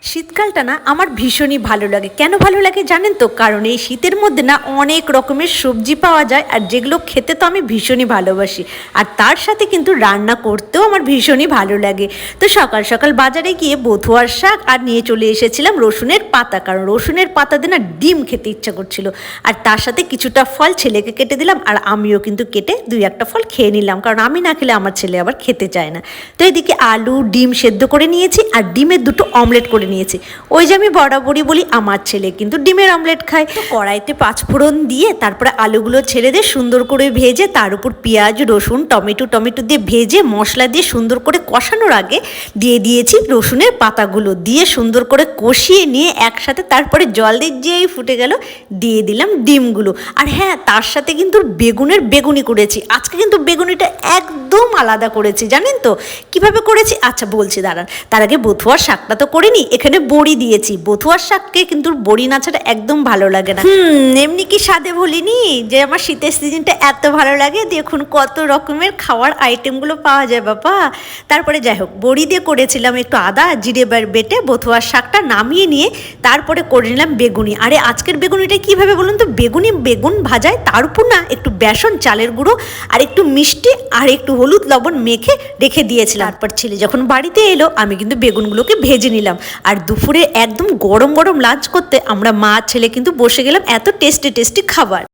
শীতকালটা না আমার ভীষণই ভালো লাগে। কেন ভালো লাগে জানেন তো? কারণ এই শীতের মধ্যে না অনেক রকমের সবজি পাওয়া যায়, আর যেগুলো খেতে তো আমি ভীষণই ভালোবাসি। আর তার সাথে কিন্তু রান্না করতেও আমার ভীষণই ভালো লাগে। তো সকাল সকাল বাজারে গিয়ে বথুয়ার শাক আর নিয়ে চলে এসেছিলাম রসুনের পাতা, কারণ রসুনের পাতা দিয়ে না ডিম খেতে ইচ্ছা করছিল। আর তার সাথে কিছুটা ফল ছেলেকে কেটে দিলাম, আর আমিও কিন্তু কেটে দুই একটা ফল খেয়ে নিলাম, কারণ আমি না খেলে আমার ছেলে আবার খেতে চায় না। তো এদিকে আলু ডিম সেদ্ধ করে নিয়েছি, আর ডিমের দুটো অমলেট করে নিয়েছি। ওই যে আমি বরাবরই বলি আমার ছেলে কিন্তু ডিমের অমলেট খায়। তো কড়াইতে পাঁচফোড়ন দিয়ে তারপরে আলুগুলো ছেড়ে দিয়ে সুন্দর করে ভেজে তার উপর পেঁয়াজ রসুন টমেটো দিয়ে ভেজে মশলা দিয়ে সুন্দর করে কষানোর আগে দিয়ে দিয়েছি রসুনের পাতাগুলো, দিয়ে সুন্দর করে কষিয়ে নিয়ে একসাথে তারপরে জল দিয়ে যেই ফুটে গেল দিয়ে দিলাম ডিমগুলো। আর হ্যাঁ, তার সাথে কিন্তু বেগুনি করেছি আজকে, কিন্তু বেগুনিটা একদম আলাদা করেছি। জানেন তো কিভাবে করেছি? আচ্ছা বলছি দাঁড়ান। তার আগে বথুয়ার শাকটা তো করিনি, এখানে বড়ি দিয়েছি। বথুয়ার শাককে কিন্তু বড়ি না ছাড়া একদম ভালো লাগে না। এমনি কি স্বাদে বলিনি যে আমার শীতের সিজনটা এত ভালো লাগে। দেখুন কত রকমের খাওয়ার আইটেমগুলো পাওয়া যায় বাবা। তারপরে যাই হোক, বড়ি দিয়ে করেছিলাম একটু আদা জিরে বেটে বথুয়ার শাকটা নামিয়ে নিয়ে তারপরে করে নিলাম বেগুনি। আরে আজকের বেগুনিটা কিভাবে বলুন তো? বেগুন ভাজায় তার উপর না একটু বেসন চালের গুঁড়ো আর একটু মিষ্টি আর একটু হলুদ লবণ মেখে রেখে দিয়েছিলাম। তারপর ছেলে যখন বাড়িতে এলো আমি কিন্তু বেগুনগুলোকে ভেজে নিলাম। আর দুপুরে একদম গরম গরম লাঞ্চ করতে আমরা মা ছেলে কিন্তু বসে গেলাম এত টেস্টি খাবার।